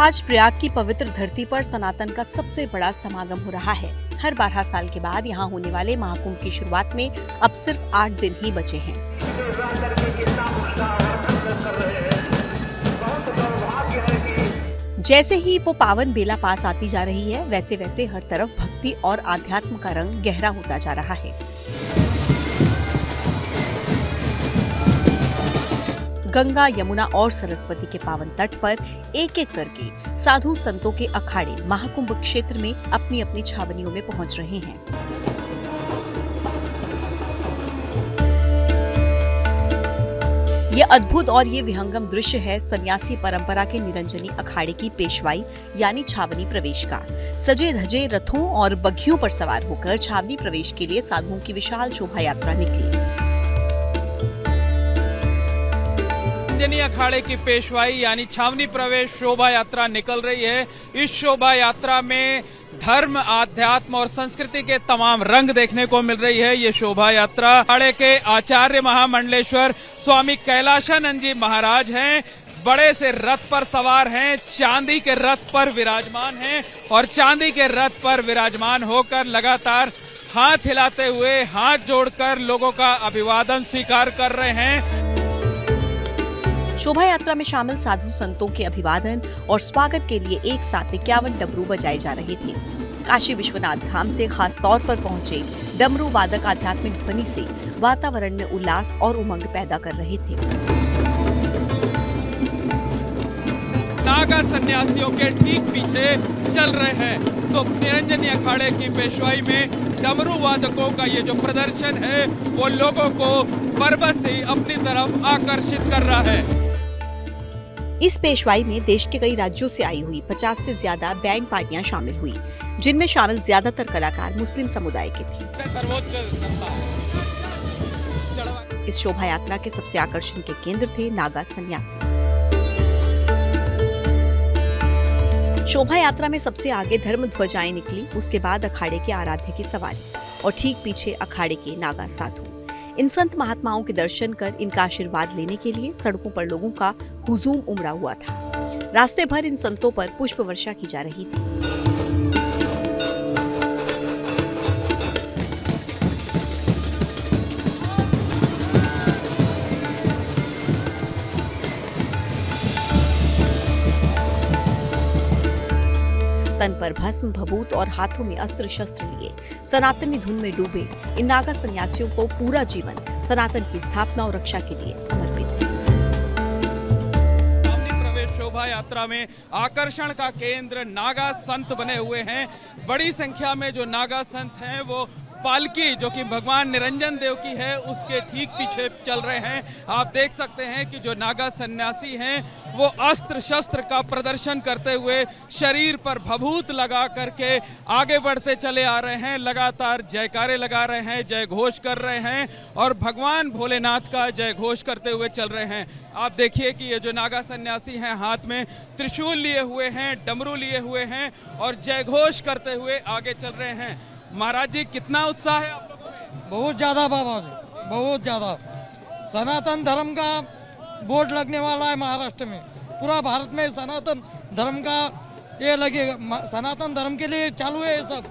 आज प्रयाग की पवित्र धरती पर सनातन का सबसे बड़ा समागम हो रहा है। हर 12 साल के बाद यहाँ होने वाले महाकुंभ की शुरुआत में अब सिर्फ 8 दिन ही बचे हैं। जैसे ही वो पावन बेला पास आती जा रही है, वैसे वैसे हर तरफ भक्ति और आध्यात्म का रंग गहरा होता जा रहा है। गंगा, यमुना और सरस्वती के पावन तट पर एक एक करके साधु संतों के अखाड़े महाकुंभ क्षेत्र में अपनी अपनी छावनियों में पहुंच रहे हैं। ये अद्भुत और ये विहंगम दृश्य है सन्यासी परंपरा के निरंजनी अखाड़े की पेशवाई यानी छावनी प्रवेश का। सजे धजे रथों और बग्घियों पर सवार होकर छावनी प्रवेश के लिए साधुओं की विशाल शोभा यात्रा निकली। निरंजनी अखाड़े की पेशवाई यानी छावनी प्रवेश शोभा यात्रा निकल रही है। इस शोभा यात्रा में धर्म, आध्यात्म और संस्कृति के तमाम रंग देखने को मिल रही है। ये शोभा यात्रा अखाड़े के आचार्य महामंडलेश्वर स्वामी कैलाशानंद जी महाराज हैं। बड़े से रथ पर सवार हैं, चांदी के रथ पर विराजमान हैं और चांदी के रथ पर विराजमान होकर लगातार हाथ हिलाते हुए, हाथ जोड़कर लोगों का अभिवादन स्वीकार कर रहे हैं। शोभा यात्रा में शामिल साधु संतों के अभिवादन और स्वागत के लिए एक साथ 51 डमरू बजाए जा रहे थे। काशी विश्वनाथ धाम से खास तौर पर पहुंचे डमरू वादक आध्यात्मिक ध्वनि से वातावरण में उल्लास और उमंग पैदा कर रहे थे। नागा सन्यासियों के ठीक पीछे चल रहे हैं तो निरंजनी अखाड़े की पेशवाई में डमरू वादकों का ये जो प्रदर्शन है वो लोगों को बरबस से अपनी तरफ आकर्षित कर रहा है। इस पेशवाई में देश के कई राज्यों से आई हुई 50 से ज्यादा बैंड पार्टियां शामिल हुई, जिनमें शामिल ज्यादातर कलाकार मुस्लिम समुदाय के थे। इस शोभा यात्रा के सबसे आकर्षण के केंद्र थे नागा सन्यासी। शोभा यात्रा में सबसे आगे धर्म ध्वजाएं निकली, उसके बाद अखाड़े के आराध्य की सवारी और ठीक पीछे अखाड़े के नागा साधु। इन संत महात्माओं के दर्शन कर इनका आशीर्वाद लेने के लिए सड़कों पर लोगों का हुजूम उमड़ा हुआ था। रास्ते भर इन संतों पर पुष्प वर्षा की जा रही थी। तन पर भस्म, भभूत और हाथों में अस्त्र शस्त्र लिए सनातनी धुन में डूबे इन नागा सन्यासियों को पूरा जीवन सनातन की स्थापना और रक्षा के लिए समर्पित है। प्रवेश शोभा यात्रा में आकर्षण का केंद्र नागा संत बने हुए हैं। बड़ी संख्या में जो नागा संत हैं वो पालकी जो कि भगवान निरंजन देव की है उसके ठीक पीछे चल रहे हैं। आप देख सकते हैं कि जो नागा सन्यासी हैं वो अस्त्र शस्त्र का प्रदर्शन करते हुए शरीर पर भभूत लगा करके आगे बढ़ते चले आ रहे हैं। लगातार जयकारे लगा रहे हैं, जय घोष कर रहे हैं और भगवान भोलेनाथ का जय घोष करते हुए चल रहे हैं। आप देखिए कि ये जो नागा सन्यासी हैं हाथ में त्रिशूल लिए हुए हैं, डमरू लिए हुए हैं और जय घोष करते हुए आगे चल रहे हैं। महाराज जी, कितना उत्साह है आप लोगों में? बहुत ज्यादा बाबा जी, बहुत ज्यादा। सनातन धर्म का बोर्ड लगने वाला है महाराष्ट्र में। पूरा भारत में सनातन धर्म का ये लगेगा, सनातन धर्म के लिए चालू है ये सब।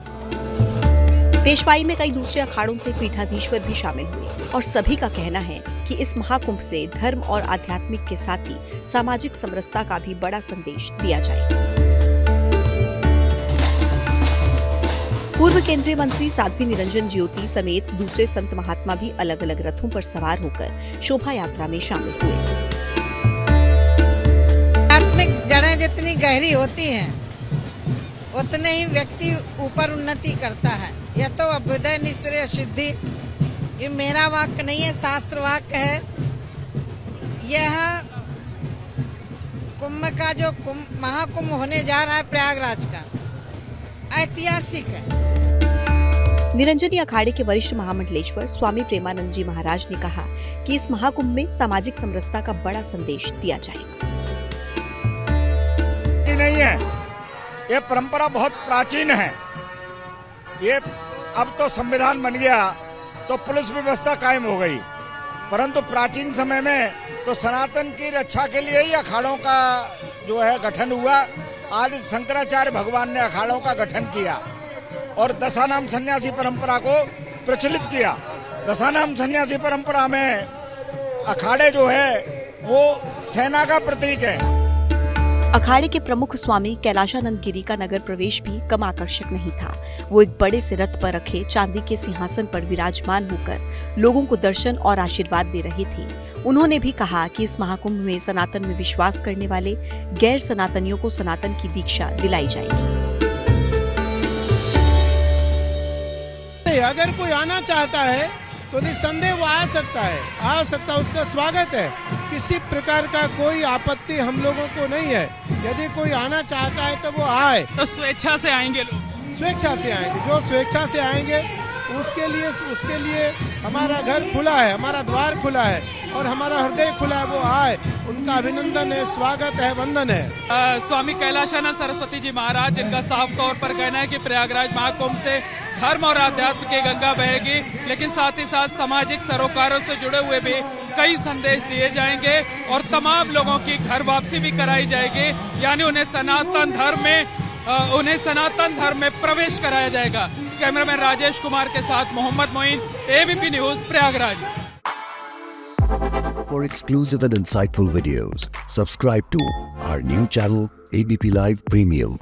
पेशवाई में कई दूसरे अखाड़ों से पीठाधीश्वर भी शामिल हुए और सभी का कहना है कि इस महाकुंभ से धर्म और आध्यात्मिक के साथ ही सामाजिक समरसता का भी बड़ा संदेश दिया जाए। पूर्व केंद्रीय मंत्री साध्वी निरंजन ज्योति समेत दूसरे संत महात्मा भी अलग अलग रथों पर सवार होकर शोभा यात्रा में शामिल हुए। आध्यात्मिक जड़ें जितनी गहरी होती हैं उतने ही व्यक्ति ऊपर उन्नति करता है। यह तो अभ्युदय निश्रेय सिद्धि, ये मेरा वाक्य नहीं है, शास्त्र वाक्य है। यह कुंभ का जो महाकुंभ होने जा रहा है प्रयागराज का, ऐतिहासिक है। निरंजनी अखाड़े के वरिष्ठ महामंडलेश्वर स्वामी प्रेमानंद जी महाराज ने कहा कि इस महाकुंभ में सामाजिक समरसता का बड़ा संदेश दिया जाएगा। नहीं है, ये परंपरा बहुत प्राचीन है। ये अब तो संविधान बन गया तो पुलिस व्यवस्था कायम हो गई, परंतु प्राचीन समय में तो सनातन की रक्षा के लिए ही अखाड़ों का जो है गठन हुआ आदि शंकराचार्य भगवान ने अखाड़ों का गठन किया और दशानाम सन्यासी परंपरा को प्रचलित किया। दशानाम सन्यासी परंपरा में अखाड़े जो है वो सेना का प्रतीक है। अखाड़े के प्रमुख स्वामी कैलाशानंद गिरी का नगर प्रवेश भी कम आकर्षक नहीं था। वो एक बड़े से रथ पर रखे चांदी के सिंहासन पर विराजमान होकर लोगों को दर्शन और आशीर्वाद दे रहे थे। उन्होंने भी कहा कि इस महाकुंभ में सनातन में विश्वास करने वाले गैर सनातनियों को सनातन की दीक्षा दिलाई जाएगी। अगर कोई आना चाहता है तो निस्संदेह वो आ सकता है, उसका स्वागत है। किसी प्रकार का कोई आपत्ति हम लोगों को नहीं है। यदि कोई आना चाहता है तो वो आए। तो स्वेच्छा से आएंगे लोग? स्वेच्छा से आएंगे, जो स्वेच्छा से आएंगे उसके लिए हमारा घर खुला है, हमारा द्वार खुला है और हमारा हृदय खुला है। वो आए, उनका अभिनंदन है, स्वागत है, वंदन है। स्वामी कैलाशानंद सरस्वती जी महाराज, जिनका साफ तौर पर कहना है कि प्रयागराज महाकुंभ से धर्म और आध्यात्म की गंगा बहेगी, लेकिन साथ ही साथ सामाजिक सरोकारों से जुड़े हुए भी कई संदेश दिए जाएंगे और तमाम लोगों की घर वापसी भी कराई जाएगी, यानी उन्हें सनातन धर्म में प्रवेश कराया जाएगा। कैमरामैन राजेश कुमार के साथ Mohammad Moin, ABP News, Prayagraj. For exclusive and insightful videos, subscribe to our new channel ABP Live Premium.